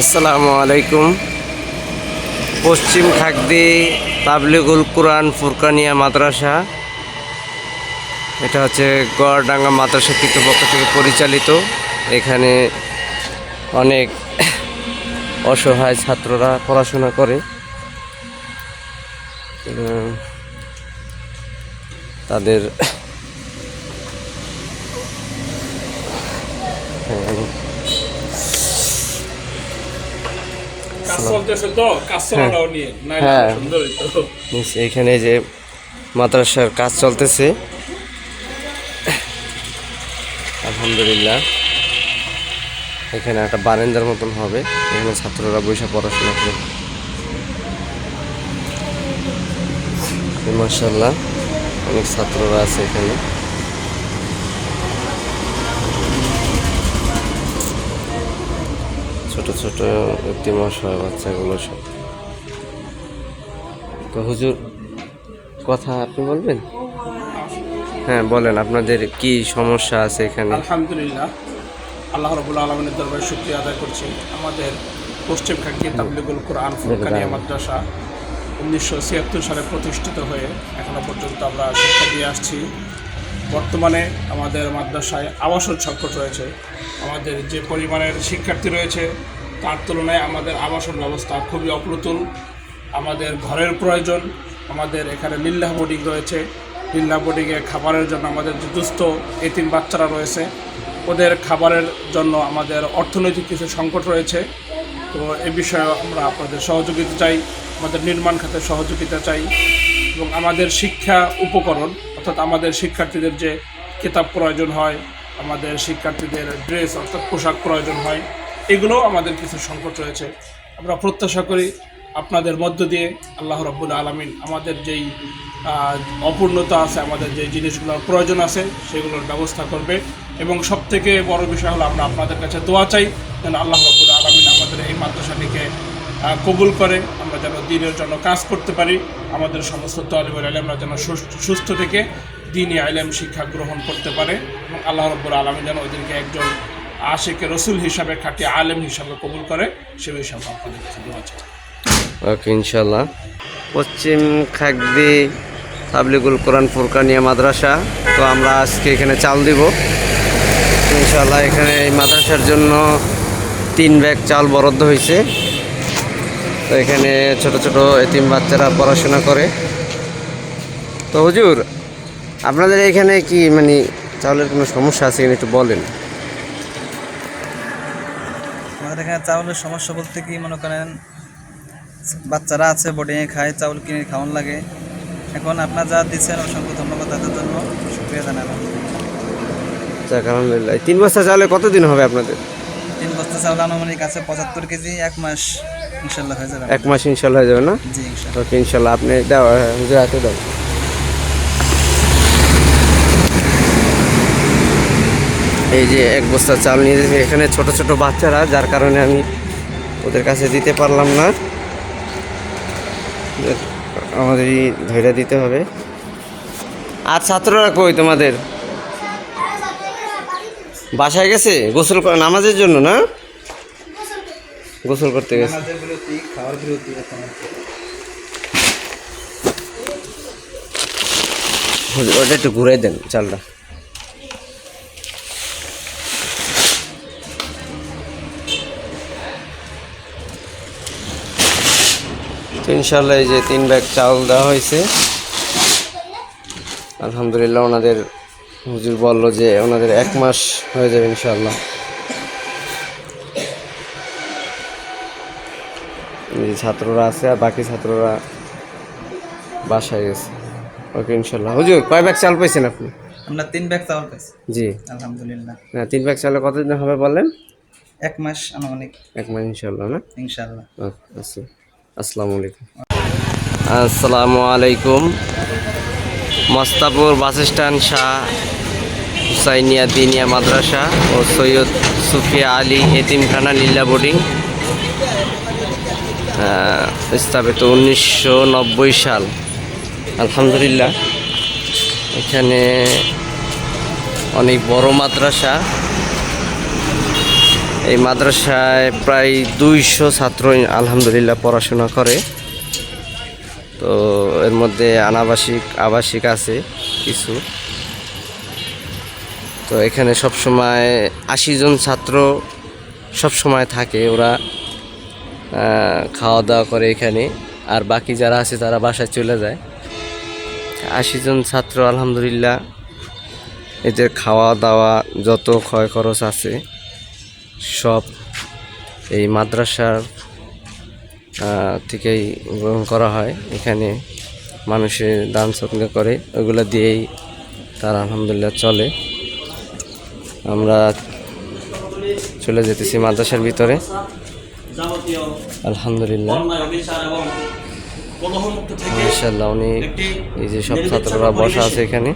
আসসালামু আলাইকুম। পশ্চিম খাগদি তাবলিগুল কুরআন ফুরকানিয়া মাদ্রাসা, এটা হচ্ছে গড়ডাঙ্গা মাদ্রাসা কর্তৃপক্ষ থেকে পরিচালিত। এখানে অনেক অসহায় ছাত্ররা পড়াশোনা করে। তাদের এখানে যে মাদ্রাসার কাজ চলতেছে, আলহামদুলিল্লাহ। এখানে একটা বারান্দার মতন হবে, এখানে ছাত্ররা বসে পড়াশোনা করে। মাশাআল্লাহ, অনেক ছাত্ররা আছে এখানে। ছোট ছোট এতিম অসহায় বাচ্চাগুলো সব। তো হুজুর, কথা আপনি বলবেন? হ্যাঁ বলেন, আপনাদের কি সমস্যা আছে এখানে? আলহামদুলিল্লাহ, আল্লাহ রাব্বুল আলামিনের দরবারে শুকরিয়া আদায় করছি। আমাদের পশ্চিম খাগদি তাবলিগুল কুরআন ফুরকানিয়া মাদ্রাসা 1976 সালে প্রতিষ্ঠিত হয়ে এখনো পর্যন্ত আমরা শিক্ষা দিয়ে আসছি। বর্তমানে আমাদের মাদ্রাসায় আবাসন সংকট রয়েছে। আমাদের যে পরিমাণের শিক্ষার্থী রয়েছে তার তুলনায় আমাদের আবাসন ব্যবস্থা খুবই অপ্রতুল। আমাদের ঘরের প্রয়োজন। আমাদের এখানে লিল্লাহ বোর্ডিং রয়েছে। লিল্লাহ বোর্ডিংয়ে খাবারের জন্য আমাদের যে দুস্থ এতিম বাচ্চারা রয়েছে, ওদের খাবারের জন্য আমাদের অর্থনৈতিক কিছু সংকট রয়েছে। তো এ বিষয়ে আমরা আপনাদের সহযোগিতা চাই, আমাদের নির্মাণ খাতে সহযোগিতা চাই, এবং আমাদের শিক্ষা উপকরণ অর্থাৎ আমাদের শিক্ষার্থীদের যে কিতাব প্রয়োজন হয়, আমাদের শিক্ষার্থীদের ড্রেস অর্থাৎ পোশাক প্রয়োজন হয়, এগুলোও আমাদের কিছু সংকট রয়েছে। আমরা প্রত্যাশা করি আপনাদের মধ্য দিয়ে আল্লাহ রাব্বুল আলামিন আমাদের যেই অপূর্ণতা আছে, আমাদের যে জিনিসগুলোর প্রয়োজন আছে সেগুলোর ব্যবস্থা করবে। এবং সবথেকে বড় বিষয় হলো আমরা আপনাদের কাছে দোয়া চাই যেন আল্লাহ রাব্বুল আলামিন আমাদের এই মাদ্রাসাটিকে কবুল করে, আমরা যেন দ্বীনের জন্য কাজ করতে পারি, আমাদের সমস্ত তালিবুল ইলমরা যেন সুস্থ থেকে দ্বীনি ইলম শিক্ষা গ্রহণ করতে পারে, এবং আল্লাহ রাব্বুল আলামিন যেন ওদেরকে একজন আশিকে রসুল হিসাবে, খাঁটি আলেম হিসাবে কবুল করে, সে হিসাবে আপনাদের কাছে দোয়া চাই। ওকে, ইনশাল্লাহ। পশ্চিম খাগদি তাবলিগুল কুরআন ফুরকানিয়া মাদ্রাসা, তো আমরা আজকে এখানে চাল দিব ইনশাল্লাহ। এখানে এই মাদ্রাসার জন্য 3 ব্যাগ চাল বরাদ্দ হয়েছে। তো এখানে ছোট ছোট এতিম বাচ্চারা পড়াশোনা করে। তো হুজুর, আপনাদের এখানে কি মানে চাউলের কোনো সমস্যা আছে কিনা একটু বলেন। আমাদের এখানে চাউলের সমস্যা বলতে কি, মনে করেন বাচ্চারা আছে বোর্ডিংয়ে খায়, চাউল কিনে খাওয়ান লাগে। এখন আপনার যা দিচ্ছেন অসংখ্য ধন্যবাদ, তাদের জন্য শুক্রিয়া জানাই। আলহামদুলিল্লাহ। 3 বস্তা চাউলে কতদিন হবে আপনাদের? 3 বস্তা চাউল আনুমানিক আছে 75 কেজি, 1 মাস ইনশাল্লাহ হয়ে যাবে। 1 মাস ইনশাল্লাহ হয়ে যাবে না? জি ইনশাল্লাহ। ওকে, ইনশাল্লাহ। আপনি দাও, হুজুর হাতে দাও। এই যে 1 বস্তা চাল নিয়ে যাবে। এখানে ছোট ছোট বাচ্চারা, যার কারণে আমি ওদের কাছে দিতে পারলাম না, আমাদেরই ধৈর্য দিতে হবে। আর ছাত্ররা কই তোমাদের? বাসায় গেছে গোসল করে নামাজের জন্য না? গোসল করতে গেছে। খাওয়ার বিরতি। ওটা একটু ঘুরাই দেন চালটা। তো ইনশাল্লাহ এই যে 3 ব্যাগ চাল দেওয়া হয়েছে। আলহামদুলিল্লাহ, ওনাদের হুজুর বললো যে ওনাদের 1 মাস হয়ে যাবে ইনশাল্লাহ। ছাত্ররা আছে আর বাকি ছাত্ররা বাসায় গেছে। ওকে, ইনশাল্লাহ। হুজুর, কয় ব্যাগ চাল পাইছেন আপনি? আমরা 3 ব্যাগ চাউল পাইছি। জি আলহামদুলিল্লাহ। না, 3 ব্যাগ চালে কতদিন হবে বললেন? 1 মাস আনুমানিক। 1 মাস ইনশাল্লাহ না? ইনশাল্লাহ। আচ্ছা, আসসালামু আলাইকুম। আসসালামু আলাইকুম। মস্তাপুর বাস স্ট্যান্ড শাহ হুসাইনিয়া দিনিয়া মাদ্রাসা ও সৈয়দ সুফিয়া আলী এতিমখানা লিল্লাহ বোর্ডিং, স্থাপিত 1990 সাল। আলহামদুলিল্লাহ, এখানে অনেক বড় মাদ্রাসা। এই মাদ্রাসায় প্রায় 200 ছাত্র আলহামদুলিল্লাহ পড়াশোনা করে। তো এর মধ্যে অনাবাসিক আবাসিক আছে কিছু। তো এখানে সবসময় 80 জন ছাত্র সবসময় থাকে, ওরা খাওয়া দাওয়া করে এখানে, আর বাকি যারা আছে তারা বাসায় চলে যায়। 80 জন ছাত্র আলহামদুলিল্লাহ, এদের খাওয়া দাওয়া যত ক্ষয় খরচ আছে সব এই মাদ্রাসার থেকেই গ্রহণ করা হয়। এখানে মানুষের দান সৎকার করে, ওগুলো দিয়েই তারা আলহামদুলিল্লাহ চলে। আমরা চলে যেতেছি মাদ্রাসার ভিতরে আলহামদুলিল্লাহ। মাশাআল্লাহ, অনেক এই যে সব ছাত্ররা বসা আছে এখানে।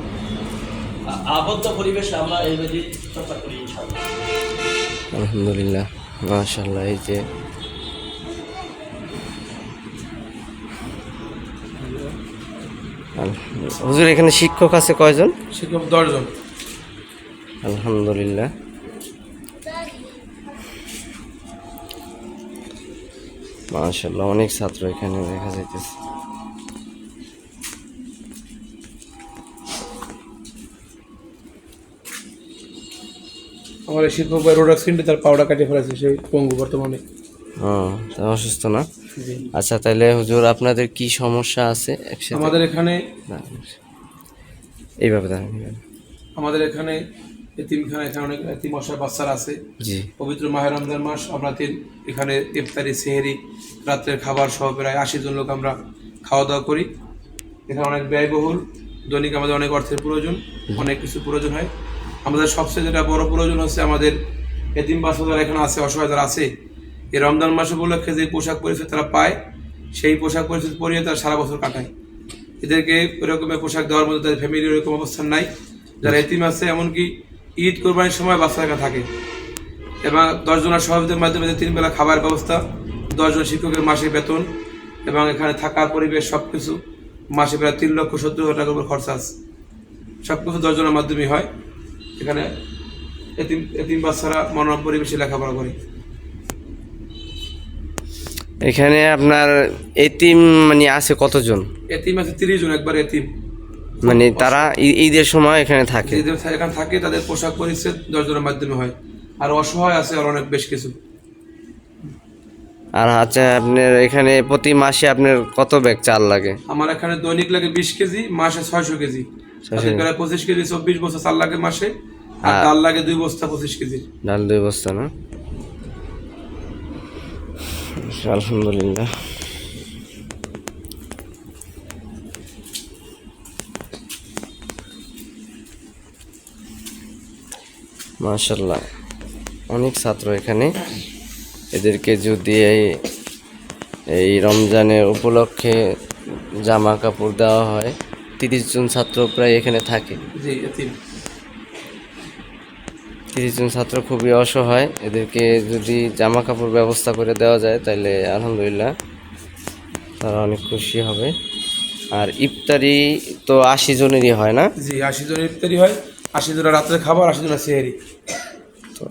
আবদ্ধ পরিবেশে আমরা এইভাবে চর্চা করি ইনশাআল্লাহ। আলহামদুলিল্লাহ, মাশাআল্লাহ। এই যে হুজুর, এখানে শিক্ষক আছে কয়জন? শিক্ষক 10 জন। আলহামদুলিল্লাহ। মাশাআল্লাহ, অনেক ছাত্র এখানে দেখা যাইতেছে। আমার এই শিক্ষক ভাই রোড অ্যাক্সিডেন্টে তার পাউডার কাটিয়ে ফেলেছে, সেই পঙ্গু বর্তমানে। তা অসুস্থ না? জি। আচ্ছা, তাহলে হুজুর আপনাদের কি সমস্যা আছে একসাথে? আমাদের এখানে এইভাবে দাঁড়ান। আমাদের এখানে এতিমখানা, এখানে অনেক এতিম অসহায় বাচ্চারা আছে। জি। পবিত্র মাহে রমজান মাস, আমরা এখানে ইফতারি, সেহরি, রাত্রের খাবার সহ প্রায় 80 জন লোক আমরা খাওয়া দাওয়া করি। এখানে অনেক ব্যয়বহুল, দৈনিক আমাদের অনেক অর্থের প্রয়োজন, অনেক কিছু প্রয়োজন হয়। আমাদের সবচেয়ে যেটা বড় প্রয়োজন হচ্ছে আমাদের এতিম বাচ্চা যারা এখানে আছে, অসহায় যারা আছে, এই রমজান মাস উপলক্ষে যে পোশাক পরিচ্ছদ তারা পায়, সেই পোশাক পরিচ্ছদ পরিয়ে তারা সারা বছর কাটায়। এদেরকে ওইরকমের পোশাক দেওয়ার মধ্যে তাদের ফ্যামিলির ওরকম অবস্থান নাই। যারা এতিম আছে, এমনকি ঈদ কোরবানির সময় বাচ্চা এখানে থাকে, এবং 10 জনের সহযোগিতার মাধ্যমে 3 বেলা খাবার ব্যবস্থা, 10 জন শিক্ষকের মাসে বেতন, এবং এখানে থাকার পরিবেশ সব কিছু মাসে প্রায় 3,70,000 টাকার উপর খরচা আছে। সব কিছু 10 জনের মাধ্যমে হয়। এখানে এতিম বাচ্চারা মনোরম পরিবেশে লেখাপড়া করে। এখানে আপনার এতিম মানে আছে কতজন? এতিম আছে 30 জন, একবার এতিম। মানে তারা ঈদের সময় এখানে থাকে? এখানে থাকে, তাদের পোশাক পরিচ্ছদ 10 জনের মাধ্যমে হয়। আর অসহায় আছে আর অনেক বেশ কিছু। আর আচ্ছা, আপনার এখানে প্রতি মাসে আপনার কত ব্যাগ চাল লাগে? আমার এখানে দৈনিক লাগে 20 কেজি, মাসে 600 কেজি। তাদের প্রায় 25 কেজি 24 বস্তা চাল লাগে মাসে, আর ডাল লাগে 2 বস্তা 25 কেজি। ডাল 2 বস্তা না? আলহামদুলিল্লাহ। মাশাআল্লাহ, অনেক ছাত্র এখানে। এদেরকে যদি এই রমজানের উপলক্ষে জামা কাপড় দেওয়া হয়, 30 জন ছাত্র প্রায় এখানে থাকে। জি, এতিম 30 জন ছাত্র খুবই অসহায়। এদেরকে যদি জামা কাপড় ব্যবস্থা করে দেওয়া যায় তাহলে আলহামদুলিল্লাহ তারা অনেক খুশি হবে। আর ইফতারি তো 80 জনেরই হয় না? জি, 80 জনের ইফতারি হয়, 80 জনের রাত্রে খাবার, 80 জনের সেহরি। তো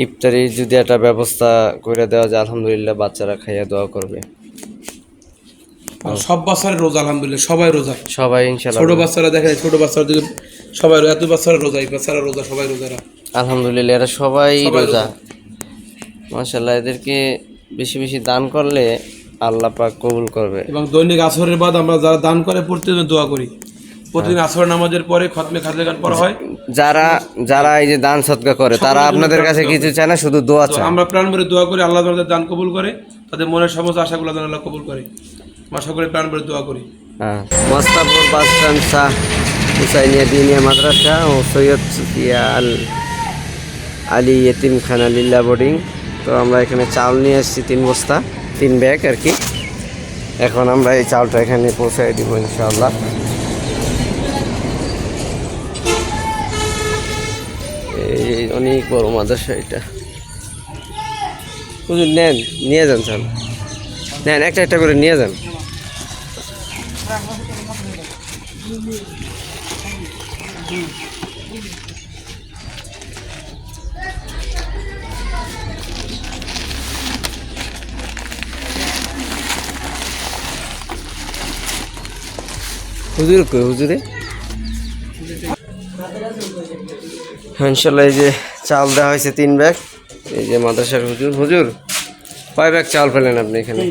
ইফতারি যদি একটা ব্যবস্থা করে দেওয়া যায় আলহামদুলিল্লাহ, বাচ্চারা খাইয়া দোয়া করবে। আর সব বাচ্চারা রোজা, আলহামদুলিল্লাহ সবাই রোজা। সবাই ইনশাআল্লাহ। ছোট বাচ্চারা দেখেন, ছোট বাচ্চারা দিকে সবাই, এত বাচ্চারা রোজা, এই বাচ্চারা রোজা, সবাই রোজারা আলহামদুলিল্লাহ, এরা সবাই রোজা। মাশাআল্লাহ, এদেরকে বেশি বেশি দান করলে আল্লাহ পাক কবুল করবে। এবং দৈনিক আসরের বাদ আমরা যারা দান করে প্রতিদিন দোয়া করি। প্রতিদিন আসর নামাজের পরে খতমে খাতলে পড়া হয়। যারা এই যে দান সদকা করে তারা আপনাদের কাছে কিছু চায় না, শুধু দোয়া চায়। আমরা প্রাণ ভরে দোয়া করি, আল্লাহ তাদের দান কবুল করে, তাদের মনের সমস্ত আশাগুলো যেন আল্লাহ কবুল করে। আমরা সকলে প্রাণ ভরে দোয়া করি। হ্যাঁ, মস্তাপুর বাস স্ট্যান্ড শাহ হুসাইনিয়া দিনিয়া মাদ্রাসা ও সৈয়দ সুফিয়া আলী এতিমখানা লিল্লা বোর্ডিং। তো আমরা এখানে চাল নিয়ে এসেছি 3 বস্তা, 3 ব্যাগ আর কি। এখন আমরা এই চালটা এখানে পৌঁছাই দিব ইনশাআল্লাহ। এই অনেক বড় মাদ্রাসা এটা। হুজুর নেন, নিয়ে যান চাল, নেন একটা একটা করে নিয়ে যান। হুজুর কই হুজুরে? হ্যাঁ, ইনশাল্লাহ এই যে চাল দেওয়া হয়েছে 3 ব্যাগ। এই যে মাদ্রাসার হুজুর। হুজুর কয় ব্যাগ চাল পেলেন আপনি এখানে?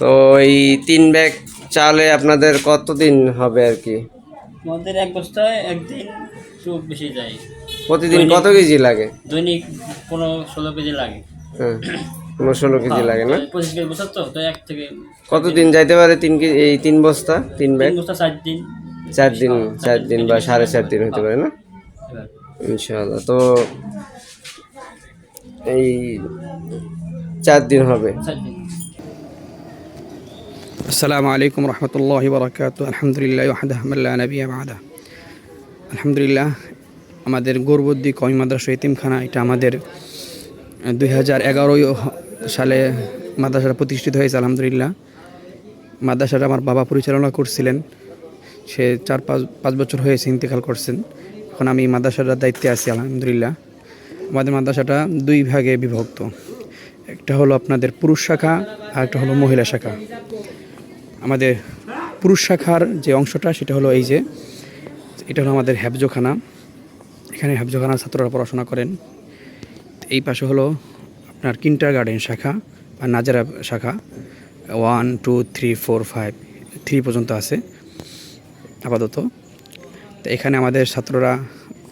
তো এই 3 ব্যাগ চালে আপনাদের কতদিন হবে আর কি? আমাদের এক বস্তায় একদিন একটু বেশি যায়। প্রতিদিন কত কেজি লাগে? দৈনিক 15-16 কেজি লাগে। হ্যাঁ, 16 কেজি লাগে না? 25 কেজি বস্তা তো এক থেকে কতদিন যাইতে পারে 3 কেজি এই 3 বস্তা 3 ব্যাগ? 3 বস্তা 4 দিন। 4 দিন বা 4.5 দিন হতে পারে না? এবার ইনশাআল্লাহ। তো এই 4 দিন হবে। 4 দিন। السلام عليكم ورحمة الله وبركاته الحمد لله وحده من لا نبي بعده আলহামদুলিল্লাহ আমাদের গৌরবদ্দি কওমি মাদ্রাসা এতিমখানা এটা আমাদের 2011 সালে মাদ্রাসাটা প্রতিষ্ঠিত হয়েছে। আলহামদুলিল্লাহ মাদ্রাসাটা আমার বাবা পরিচালনা করছিলেন। সে 4-5 বছর হয়েছে ইন্তেকাল করছেন। এখন আমি মাদ্রাসাটার দায়িত্বে আছি। আলহামদুলিল্লাহ আমাদের মাদ্রাসাটা 2 ভাগে বিভক্ত। একটা হলো আপনাদের পুরুষ শাখা আর একটা হলো মহিলা শাখা। আমাদের পুরুষ শাখার যে অংশটা সেটা হলো এই যে এটা হলো আমাদের হেফজোখানা। এখানে হেফজোখানার ছাত্ররা পড়াশোনা করেন। এই পাশে হলো আপনার কিন্ডারগার্টেন শাখা বা নাজারা শাখা 1, 2, 3, 4, 5 3 পর্যন্ত আছে আপাতত। তো এখানে আমাদের ছাত্ররা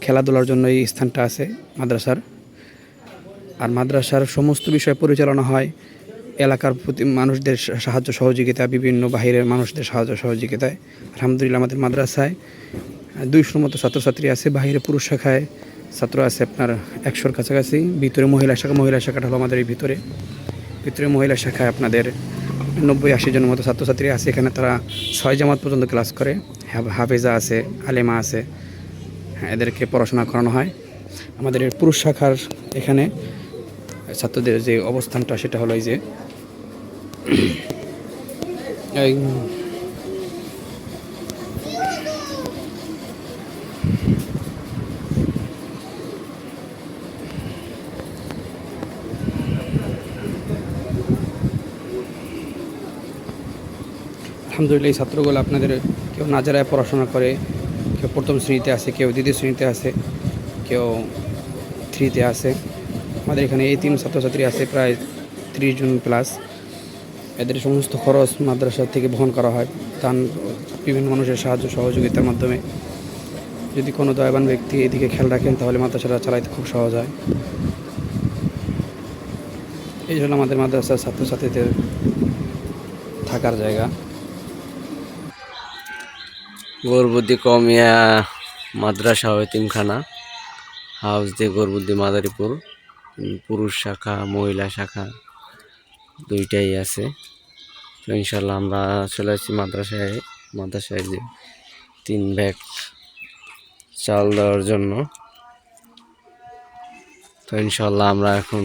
খেলাধুলার জন্য এই স্থানটা আছে মাদ্রাসার। আর মাদ্রাসার সমস্ত বিষয় পরিচালনা হয় এলাকার প্রতি মানুষদের সাহায্য সহযোগিতা, বিভিন্ন বাহিরের মানুষদের সাহায্য সহযোগিতায়। আলহামদুলিল্লাহ আমাদের মাদ্রাসায় 200 মতো ছাত্রছাত্রী আছে। বাহিরে পুরুষ শাখায় ছাত্র আছে আপনার 100-র কাছাকাছি। ভিতরে মহিলা শাখাটা হলো আমাদের এই ভিতরে মহিলা শাখায় আপনাদের 90-80 জনের মতো ছাত্রছাত্রী আছে। এখানে তারা 6 জামাত পর্যন্ত ক্লাস করে। হাফেজা আছে, আলেমা আছে, এদেরকে পড়াশোনা করানো হয়। আমাদের এই পুরুষ শাখার এখানে ছাত্রদের যে অবস্থানটা সেটা হলো এই যে আলহামদুলিল্লাহ এই ছাত্রগুলো আপনাদের কেউ নাজারায় পড়াশোনা করে, কেউ প্রথম শ্রেণীতে আছে, কেউ দ্বিতীয় শ্রেণীতে আছে, কেউ 3তে আছে। আমাদের এখানে এই 3 ছাত্রছাত্রী আছে প্রায় 30 জন প্লাস। এদের সমস্ত খরচ মাদ্রাসা থেকে বহন করা হয় দান বিভিন্ন মানুষের সাহায্য সহযোগিতার মাধ্যমে। যদি কোনো দয়াবান ব্যক্তি এদিকে খেয়াল রাখেন তাহলে মাদ্রাসাটা চালাইতে খুব সহজ হয়। এই জন্য আমাদের মাদ্রাসার ছাত্রছাত্রীদের থাকার জায়গা। গৌরবদ্দি কওমিয়া মাদ্রাসা ও এতিমখানা হাউস দিয়ে গৌরবদ্দি মাদারীপুর। পুরুষ শাখা মহিলা শাখা 2টাই আছে। তো ইনশাল্লাহ আমরা চলে আসছি মাদ্রাসায় যে 3 ব্যাগ চাল দেওয়ার জন্য। তো ইনশাল্লাহ আমরা এখন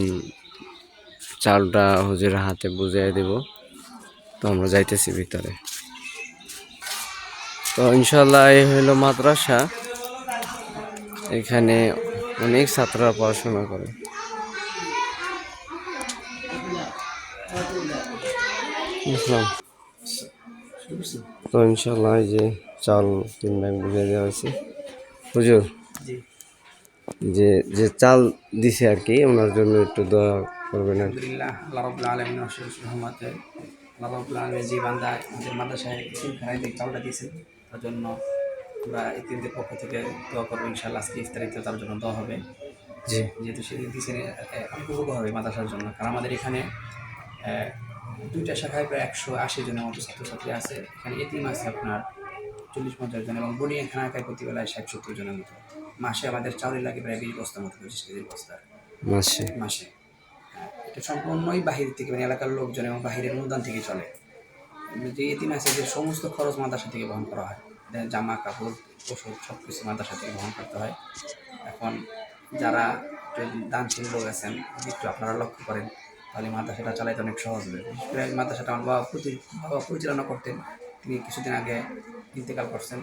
চালটা হুজুরের হাতে বুঝিয়ে দেব। তো আমরা যাইতেছি ভিতরে। তো ইনশাল্লাহ এই হলো মাদ্রাসা। এখানে অনেক ছাত্ররা পড়াশোনা করে। বুঝলাম। তো ইনশাল্লাহ এই যে চাল 3 ব্যাগ বুঝিয়ে দেওয়া হয়েছে। হুজুর যে যে চাল দিছে আর কি ওনার জন্য একটু দোয়া করবেন আর কি। আলহামদুলিল্লাহ আল্লাহ রাব্বুল আলামিনের অশেষ রহমতে আল্লাহ রাব্বুল আলামিন যে বান্দা আমাদের মাদ্রাসায় এতিমখানায় যে চালটা দিয়েছে তার জন্য আমরা এতিমদের পক্ষ থেকে দোয়া করবো। ইনশাআল্লাহ আজকে ইফতারিতে তার জন্য দোয়া হবে। জি যেহেতু সেদিন দিয়েছেন অনেক উপকার হবে মাদ্রাসার জন্য। কারণ আমাদের এখানে 2টা শাখায় প্রায় 180 জনের মতো ছাত্রছাত্রী আছে। এখানে এতিম আছে আপনার 40-50 জন এবং বোর্ডিং খানাকায় প্রতিবেলায় 60-70 জনের মতো। মাসে আমাদের চাউলের লাগে প্রায় 20 বস্তার মতো, 25 কেজির বস্তা মাসে। এটা সম্পূর্ণই বাহির থেকে মানে এলাকার লোকজন এবং বাহিরের অনুদান থেকে চলে। যে এতিম আছে যে সমস্ত খরচ মাদ্রাসা থেকে বহন করা হয়। জামা কাপড় ওষুধ সব কিছু মাদ্রাসা থেকে বহন করতে হয়। এখন যারা দানশীল লোক আছেন একটু আপনারা লক্ষ্য করেন তাহলে মাদ্রাসাটা চালাইতে অনেক সহজ হবে। বিশেষ করে মাদ্রাসাটা আমার বাবা পরিচালনা করতেন। তিনি কিছুদিন আগে ইন্তেকাল করছেন,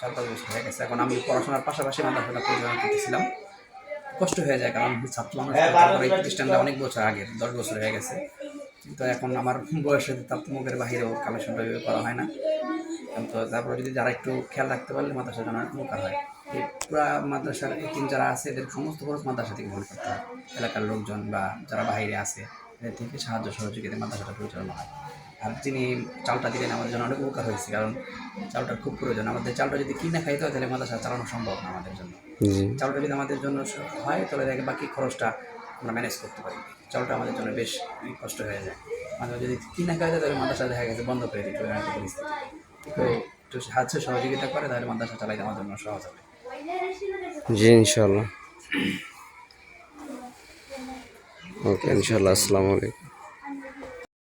4-5 বছর হয়ে গেছে। এখন আমি পড়াশোনার পাশাপাশি মাদ্রাসাটা পরিচালনা করতেছিলাম। কষ্ট হয়ে যায় কারণ ছাত্র মানুষ, তারপরে এই প্রতিষ্ঠানটা অনেক বছর আগের 10 বছর হয়ে গেছে। কিন্তু এখন আমার বয়সের তারতম্যের বাহিরেও কালেকশনটা করা হয় না। তো তারপরে যদি যারা একটু খেয়াল রাখতে পারলে মাদ্রাসার জন্য অনেক উপকার হয়। এই পুরা মাদ্রাসার এতিম যারা আছে এদের সমস্ত খরচ মাদ্রাসা থেকে বহন করতে হয়। এলাকার লোকজন বা যারা বাইরে আছে এদের থেকে সাহায্য সহযোগিতা মাদ্রাসাটা পরিচালনা হয়। আর যিনি চালটা দিলেন আমাদের জন্য অনেক উপকার হয়েছে, কারণ চালটার খুব প্রয়োজন। আমাদের চালটা যদি কিনে খাইতে হয় তাহলে মাদ্রাসা চালানো সম্ভব না আমাদের জন্য। জি চালটা যদি আমাদের জন্য হয় তাহলে দেখে বাকি খরচটা আমরা ম্যানেজ করতে পারি। চালটা আমাদের জন্য বেশ কষ্ট হয়ে যায়। মাঝে যদি কিনা খাওয়া যায় তাহলে মাদ্রাসা দেখা গেছে বন্ধ করে দিতে হবে পরিস্থিতি। তো একটু সাহায্য সহযোগিতা করে তাহলে মাদ্রাসা চালাইতে আমার জন্য সহজ হবে। জি ইনশাল্লাহ। ওকে ইনশাল্লাহ। আসসালামু আলাইকুম।